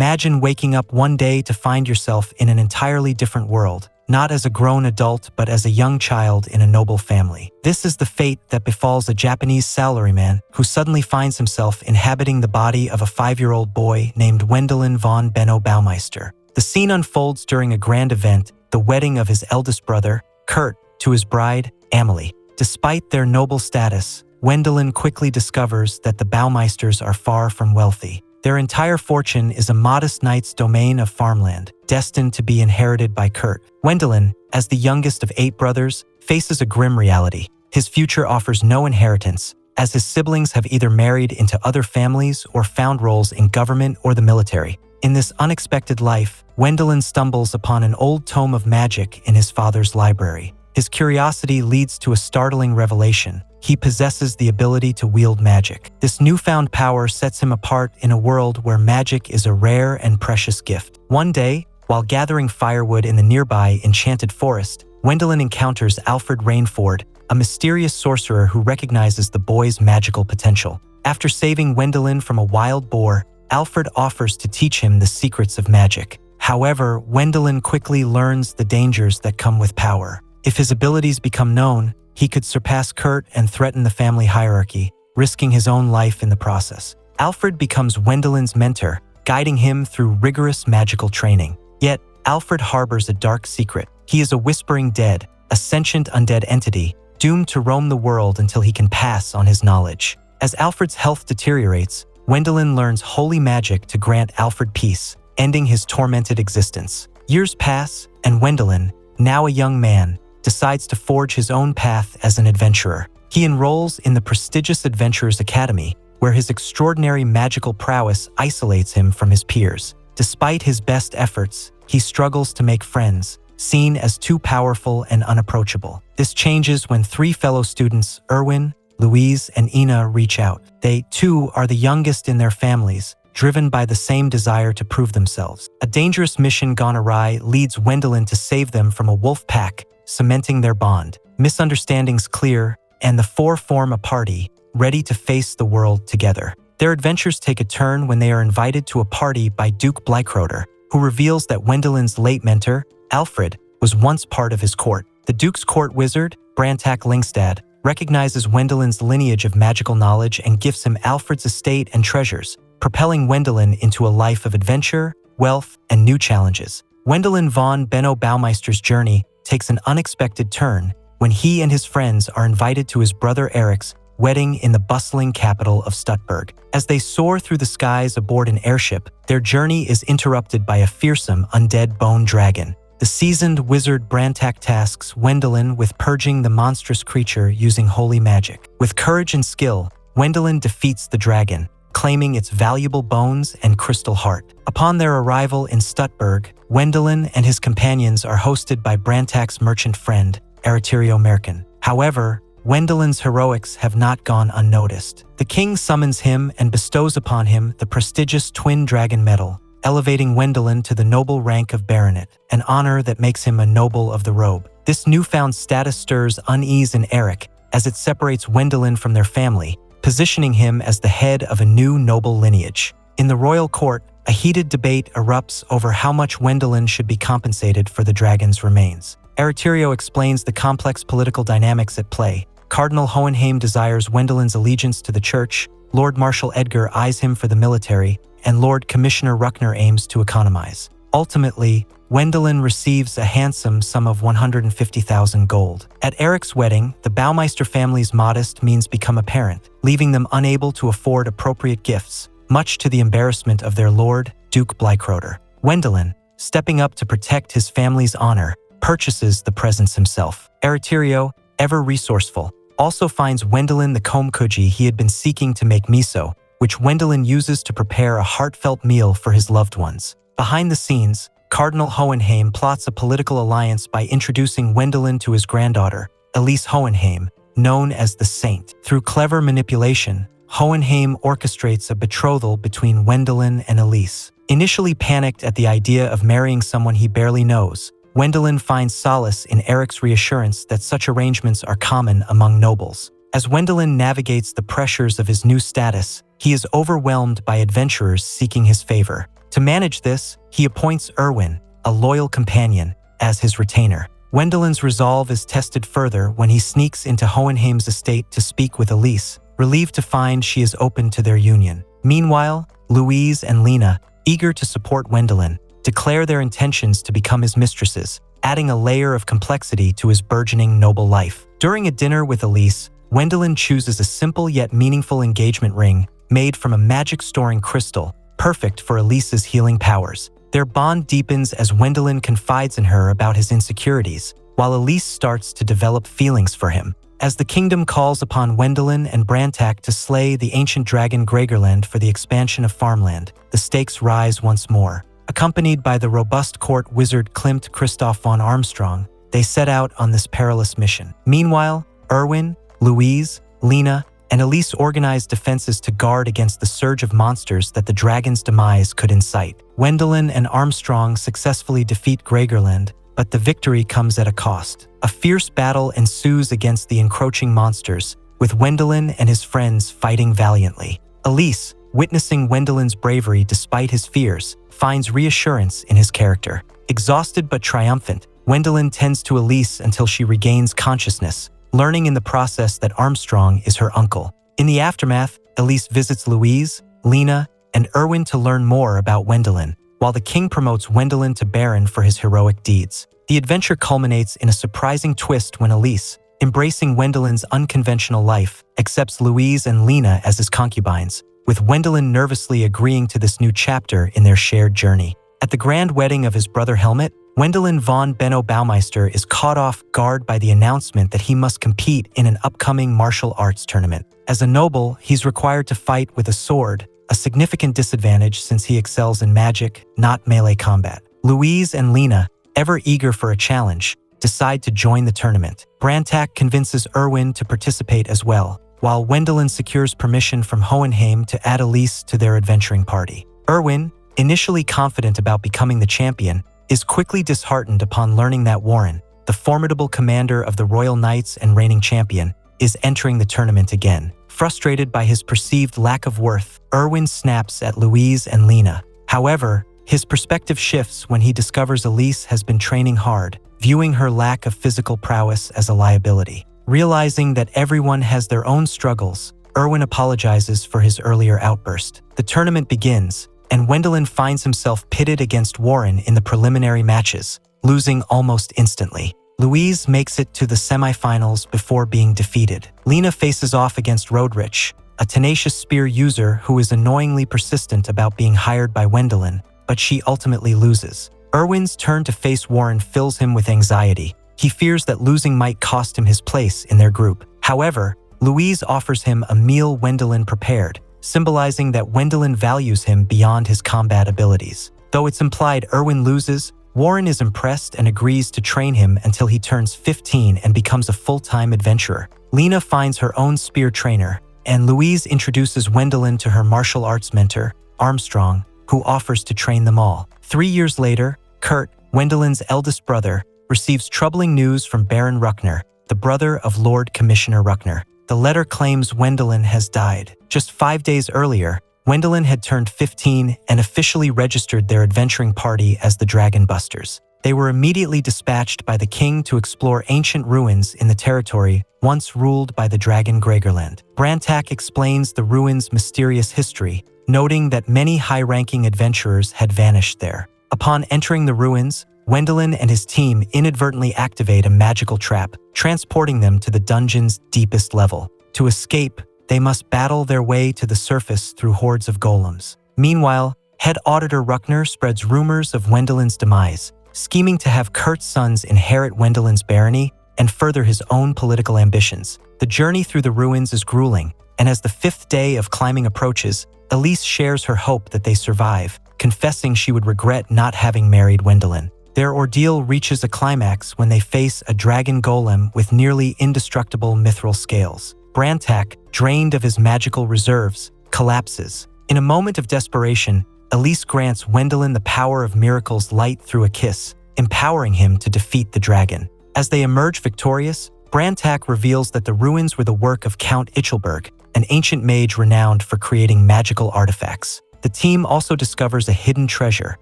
Imagine waking up one day to find yourself in an entirely different world, not as a grown adult but as a young child in a noble family. This is the fate that befalls a Japanese salaryman who suddenly finds himself inhabiting the body of a 5-year-old boy named Wendelin von Benno Baumeister. The scene unfolds during a grand event, the wedding of his eldest brother, Kurt, to his bride, Amelie. Despite their noble status, Wendelin quickly discovers that the Baumeisters are far from wealthy. Their entire fortune is a modest knight's domain of farmland, destined to be inherited by Kurt. Wendelin, as the youngest of 8 brothers, faces a grim reality. His future offers no inheritance, as his siblings have either married into other families or found roles in government or the military. In this unexpected life, Wendelin stumbles upon an old tome of magic in his father's library. His curiosity leads to a startling revelation. He possesses the ability to wield magic. This newfound power sets him apart in a world where magic is a rare and precious gift. One day, while gathering firewood in the nearby enchanted forest, Wendelin encounters Alfred Rainford, a mysterious sorcerer who recognizes the boy's magical potential. After saving Wendelin from a wild boar, Alfred offers to teach him the secrets of magic. However, Wendelin quickly learns the dangers that come with power. If his abilities become known, he could surpass Kurt and threaten the family hierarchy, risking his own life in the process. Alfred becomes Wendelin's mentor, guiding him through rigorous magical training. Yet, Alfred harbors a dark secret. He is a whispering dead, a sentient undead entity, doomed to roam the world until he can pass on his knowledge. As Alfred's health deteriorates, Wendelin learns holy magic to grant Alfred peace, ending his tormented existence. Years pass, and Wendelin, now a young man, decides to forge his own path as an adventurer. He enrolls in the prestigious Adventurers Academy, where his extraordinary magical prowess isolates him from his peers. Despite his best efforts, he struggles to make friends, seen as too powerful and unapproachable. This changes when 3 fellow students, Erwin, Louise, and Ina, reach out. They, too, are the youngest in their families, driven by the same desire to prove themselves. A dangerous mission gone awry leads Wendelin to save them from a wolf pack, cementing their bond. Misunderstandings clear, and the 4 form a party, ready to face the world together. Their adventures take a turn when they are invited to a party by Duke Bleichroder, who reveals that Wendelin's late mentor, Alfred, was once part of his court. The Duke's court wizard, Brantak Lingstad, recognizes Wendelin's lineage of magical knowledge and gifts him Alfred's estate and treasures, propelling Wendelin into a life of adventure, wealth, and new challenges. Wendelin von Benno Baumeister's journey takes an unexpected turn when he and his friends are invited to his brother Eric's wedding in the bustling capital of Stuttgart. As they soar through the skies aboard an airship, their journey is interrupted by a fearsome undead bone dragon. The seasoned wizard Brantak tasks Wendelin with purging the monstrous creature using holy magic. With courage and skill, Wendelin defeats the dragon, claiming its valuable bones and crystal heart. Upon their arrival in Stuttgart, Wendelin and his companions are hosted by Brantak's merchant friend, Ariterio Merkin. However, Wendelin's heroics have not gone unnoticed. The king summons him and bestows upon him the prestigious Twin Dragon Medal, elevating Wendelin to the noble rank of baronet, an honor that makes him a noble of the robe. This newfound status stirs unease in Eric, as it separates Wendelin from their family, positioning him as the head of a new noble lineage. In the royal court, a heated debate erupts over how much Wendelin should be compensated for the dragon's remains. Ariterio explains the complex political dynamics at play. Cardinal Hohenheim desires Wendelin's allegiance to the church, Lord Marshal Edgar eyes him for the military, and Lord Commissioner Ruckner aims to economize. Ultimately, Wendelin receives a handsome sum of 150,000 gold. At Eric's wedding, the Baumeister family's modest means become apparent, leaving them unable to afford appropriate gifts, much to the embarrassment of their lord, Duke Bleichroder. Wendelin, stepping up to protect his family's honor, purchases the presents himself. Ariterio, ever resourceful, also finds Wendelin the komkuji he had been seeking to make miso, which Wendelin uses to prepare a heartfelt meal for his loved ones. Behind the scenes, Cardinal Hohenheim plots a political alliance by introducing Wendelin to his granddaughter, Elise Hohenheim, known as the Saint. Through clever manipulation, Hohenheim orchestrates a betrothal between Wendelin and Elise. Initially panicked at the idea of marrying someone he barely knows, Wendelin finds solace in Eric's reassurance that such arrangements are common among nobles. As Wendelin navigates the pressures of his new status, he is overwhelmed by adventurers seeking his favor. To manage this, he appoints Erwin, a loyal companion, as his retainer. Wendelin's resolve is tested further when he sneaks into Hohenheim's estate to speak with Elise, relieved to find she is open to their union. Meanwhile, Louise and Lena, eager to support Wendelin, declare their intentions to become his mistresses, adding a layer of complexity to his burgeoning noble life. During a dinner with Elise, Wendelin chooses a simple yet meaningful engagement ring made from a magic-storing crystal, perfect for Elise's healing powers. Their bond deepens as Wendelin confides in her about his insecurities, while Elise starts to develop feelings for him. As the kingdom calls upon Wendelin and Brantak to slay the ancient dragon Gregorland for the expansion of farmland, the stakes rise once more. Accompanied by the robust court wizard Klimt Christoph von Armstrong, they set out on this perilous mission. Meanwhile, Erwin, Louise, Lena, and Elise organize defenses to guard against the surge of monsters that the dragon's demise could incite. Wendelin and Armstrong successfully defeat Gregorland, but the victory comes at a cost. A fierce battle ensues against the encroaching monsters, with Wendelin and his friends fighting valiantly. Elise, witnessing Wendelin's bravery despite his fears, finds reassurance in his character. Exhausted but triumphant, Wendelin tends to Elise until she regains consciousness, learning in the process that Armstrong is her uncle. In the aftermath, Elise visits Louise, Lena, and Erwin to learn more about Wendelin, while the king promotes Wendelin to Baron for his heroic deeds. The adventure culminates in a surprising twist when Elise, embracing Wendelin's unconventional life, accepts Louise and Lena as his concubines, with Wendelin nervously agreeing to this new chapter in their shared journey. At the grand wedding of his brother Helmut, Wendelin von Benno Baumeister is caught off guard by the announcement that he must compete in an upcoming martial arts tournament. As a noble, he's required to fight with a sword, a significant disadvantage since he excels in magic, not melee combat. Louise and Lena, ever eager for a challenge, decide to join the tournament. Brantak convinces Erwin to participate as well, while Wendelin secures permission from Hohenheim to add Elise to their adventuring party. Erwin, initially confident about becoming the champion, is quickly disheartened upon learning that Warren, the formidable commander of the Royal Knights and reigning champion, is entering the tournament again. Frustrated by his perceived lack of worth, Erwin snaps at Louise and Lena. However, his perspective shifts when he discovers Elise has been training hard, viewing her lack of physical prowess as a liability. Realizing that everyone has their own struggles, Erwin apologizes for his earlier outburst. The tournament begins, and Wendelin finds himself pitted against Warren in the preliminary matches, losing almost instantly. Louise makes it to the semifinals before being defeated. Lena faces off against Rodrich, a tenacious spear user who is annoyingly persistent about being hired by Wendelin, but she ultimately loses. Erwin's turn to face Warren fills him with anxiety. He fears that losing might cost him his place in their group. However, Louise offers him a meal Wendelin prepared, symbolizing that Wendelin values him beyond his combat abilities. Though it's implied Erwin loses, Warren is impressed and agrees to train him until he turns 15 and becomes a full-time adventurer. Lena finds her own spear trainer, and Louise introduces Wendelin to her martial arts mentor, Armstrong, who offers to train them all. 3 years later, Kurt, Wendelin's eldest brother, receives troubling news from Baron Ruckner, the brother of Lord Commissioner Ruckner. The letter claims Wendelin has died. Just 5 days earlier, Wendelin had turned 15 and officially registered their adventuring party as the Dragon Busters. They were immediately dispatched by the king to explore ancient ruins in the territory once ruled by the dragon Gregorland. Brantak explains the ruins' mysterious history, noting that many high-ranking adventurers had vanished there. Upon entering the ruins, Wendelin and his team inadvertently activate a magical trap, transporting them to the dungeon's deepest level. To escape, they must battle their way to the surface through hordes of golems. Meanwhile, head auditor Ruckner spreads rumors of Wendelin's demise, scheming to have Kurt's sons inherit Wendelin's barony and further his own political ambitions. The journey through the ruins is grueling, and as the 5th day of climbing approaches, Elise shares her hope that they survive, confessing she would regret not having married Wendelin. Their ordeal reaches a climax when they face a dragon golem with nearly indestructible mithril scales. Brantak, drained of his magical reserves, collapses. In a moment of desperation, Elise grants Wendelin the power of miracles light through a kiss, empowering him to defeat the dragon. As they emerge victorious, Brantak reveals that the ruins were the work of Count Ichelberg, an ancient mage renowned for creating magical artifacts. The team also discovers a hidden treasure,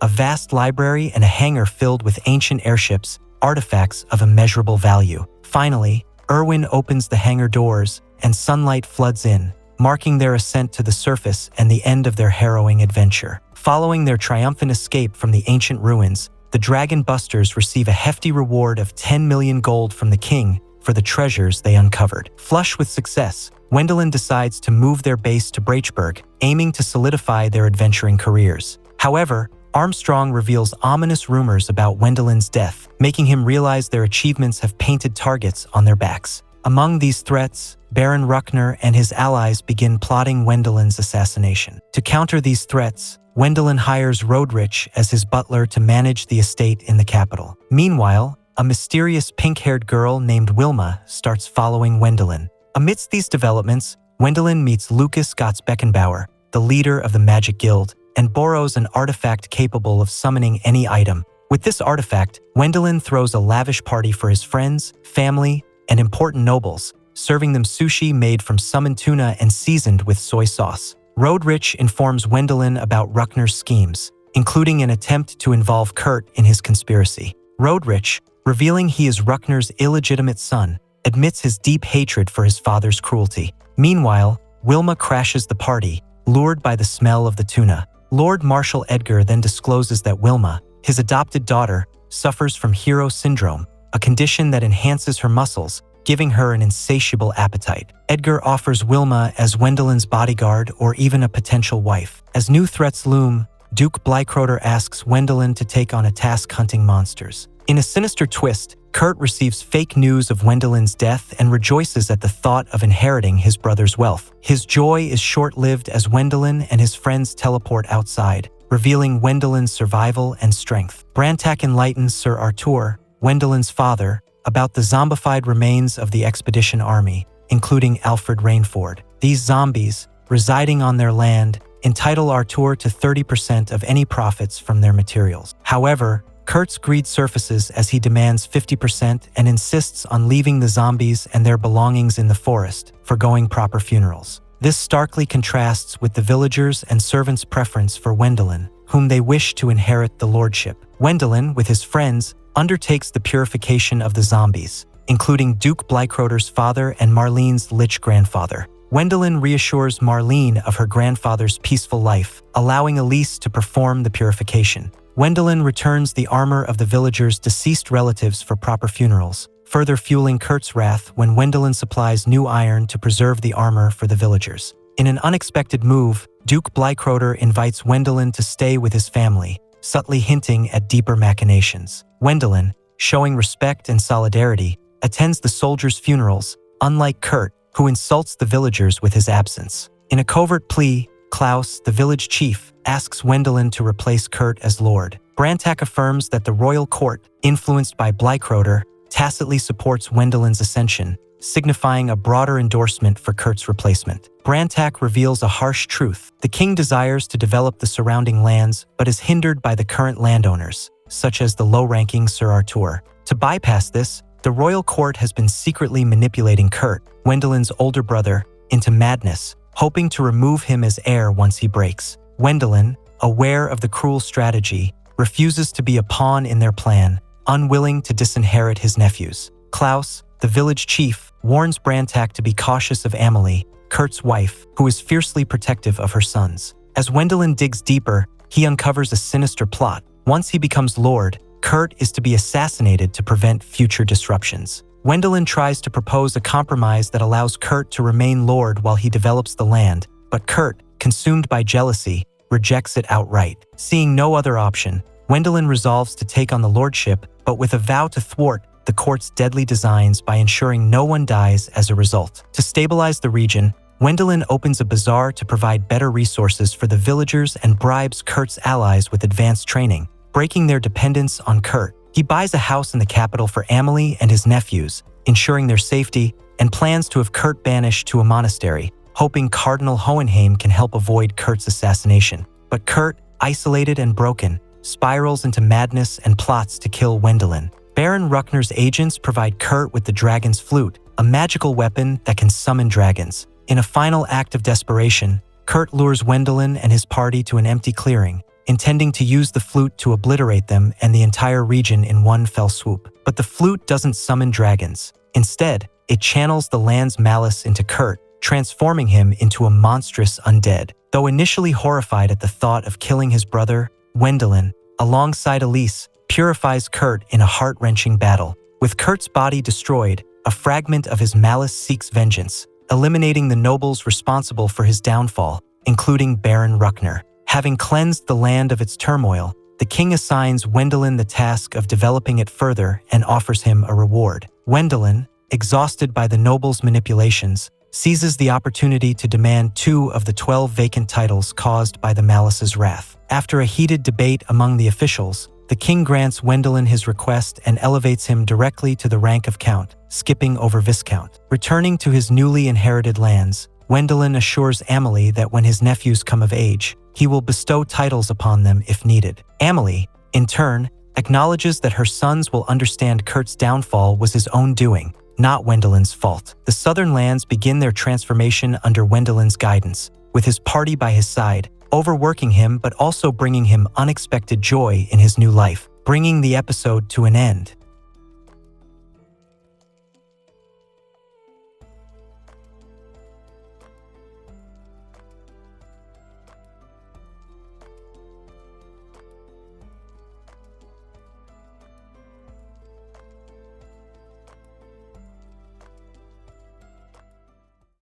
a vast library and a hangar filled with ancient airships, artifacts of immeasurable value. Finally, Erwin opens the hangar doors and sunlight floods in, marking their ascent to the surface and the end of their harrowing adventure. Following their triumphant escape from the ancient ruins, the Dragon Busters receive a hefty reward of 10 million gold from the king for the treasures they uncovered. Flush with success, Wendelin decides to move their base to Brachberg, aiming to solidify their adventuring careers. However, Armstrong reveals ominous rumors about Wendelin's death, making him realize their achievements have painted targets on their backs. Among these threats, Baron Ruckner and his allies begin plotting Wendelin's assassination. To counter these threats, Wendelin hires Rodrich as his butler to manage the estate in the capital. Meanwhile, a mysterious pink-haired girl named Wilma starts following Wendelin. Amidst these developments, Wendelin meets Lucas Gottsbeckenbauer, the leader of the Magic Guild, and borrows an artifact capable of summoning any item. With this artifact, Wendelin throws a lavish party for his friends, family, and important nobles, serving them sushi made from summoned tuna and seasoned with soy sauce. Rodrich informs Wendelin about Ruckner's schemes, including an attempt to involve Kurt in his conspiracy. Rodrich, revealing he is Ruckner's illegitimate son, admits his deep hatred for his father's cruelty. Meanwhile, Wilma crashes the party, lured by the smell of the tuna. Lord Marshal Edgar then discloses that Wilma, his adopted daughter, suffers from hero syndrome, a condition that enhances her muscles, giving her an insatiable appetite. Edgar offers Wilma as Wendelin's bodyguard or even a potential wife. As new threats loom, Duke Bleichroder asks Wendelin to take on a task hunting monsters. In a sinister twist, Kurt receives fake news of Wendelin's death and rejoices at the thought of inheriting his brother's wealth. His joy is short-lived as Wendelin and his friends teleport outside, revealing Wendelin's survival and strength. Brantak enlightens Sir Artur, Wendelin's father, about the zombified remains of the expedition army, including Alfred Rainford. These zombies, residing on their land, entitle Artur to 30% of any profits from their materials. However, Kurt's greed surfaces as he demands 50% and insists on leaving the zombies and their belongings in the forest, foregoing proper funerals. This starkly contrasts with the villagers' and servants' preference for Wendelin, whom they wish to inherit the lordship. Wendelin, with his friends, undertakes the purification of the zombies, including Duke Bleichroder's father and Marlene's lich grandfather. Wendelin reassures Marlene of her grandfather's peaceful life, allowing Elise to perform the purification. Wendelin returns the armor of the villagers' deceased relatives for proper funerals, further fueling Kurt's wrath when Wendelin supplies new iron to preserve the armor for the villagers. In an unexpected move, Duke Bleichroder invites Wendelin to stay with his family, subtly hinting at deeper machinations. Wendelin, showing respect and solidarity, attends the soldiers' funerals, unlike Kurt, who insults the villagers with his absence. In a covert plea, Klaus, the village chief, asks Wendelin to replace Kurt as lord. Brantak affirms that the royal court, influenced by Bleichroder, tacitly supports Wendelin's ascension, signifying a broader endorsement for Kurt's replacement. Brantak reveals a harsh truth. The king desires to develop the surrounding lands, but is hindered by the current landowners, such as the low-ranking Sir Artur. To bypass this, the royal court has been secretly manipulating Kurt, Wendelin's older brother, into madness, hoping to remove him as heir once he breaks. Wendelin, aware of the cruel strategy, refuses to be a pawn in their plan, unwilling to disinherit his nephews. Klaus, the village chief, warns Brantak to be cautious of Amelie, Kurt's wife, who is fiercely protective of her sons. As Wendelin digs deeper, he uncovers a sinister plot. Once he becomes lord, Kurt is to be assassinated to prevent future disruptions. Wendelin tries to propose a compromise that allows Kurt to remain lord while he develops the land, but Kurt, consumed by jealousy, rejects it outright. Seeing no other option, Wendelin resolves to take on the lordship, but with a vow to thwart the court's deadly designs by ensuring no one dies as a result. To stabilize the region, Wendelin opens a bazaar to provide better resources for the villagers and bribes Kurt's allies with advanced training, breaking their dependence on Kurt. He buys a house in the capital for Amelie and his nephews, ensuring their safety, and plans to have Kurt banished to a monastery, hoping Cardinal Hohenheim can help avoid Kurt's assassination. But Kurt, isolated and broken, spirals into madness and plots to kill Wendelin. Baron Ruckner's agents provide Kurt with the Dragon's Flute, a magical weapon that can summon dragons. In a final act of desperation, Kurt lures Wendelin and his party to an empty clearing, intending to use the flute to obliterate them and the entire region in one fell swoop. But the flute doesn't summon dragons. Instead, it channels the land's malice into Kurt, transforming him into a monstrous undead. Though initially horrified at the thought of killing his brother, Wendelin, alongside Elise, purifies Kurt in a heart-wrenching battle. With Kurt's body destroyed, a fragment of his malice seeks vengeance, eliminating the nobles responsible for his downfall, including Baron Ruckner. Having cleansed the land of its turmoil, the king assigns Wendelin the task of developing it further and offers him a reward. Wendelin, exhausted by the nobles' manipulations, seizes the opportunity to demand 2 of the 12 vacant titles caused by the Malice's wrath. After a heated debate among the officials, the king grants Wendelin his request and elevates him directly to the rank of Count, skipping over Viscount. Returning to his newly inherited lands, Wendelin assures Amelie that when his nephews come of age, he will bestow titles upon them if needed. Amelie, in turn, acknowledges that her sons will understand Kurt's downfall was his own doing, not Wendelin's fault. The southern lands begin their transformation under Wendelin's guidance, with his party by his side, overworking him but also bringing him unexpected joy in his new life. Bringing the episode to an end,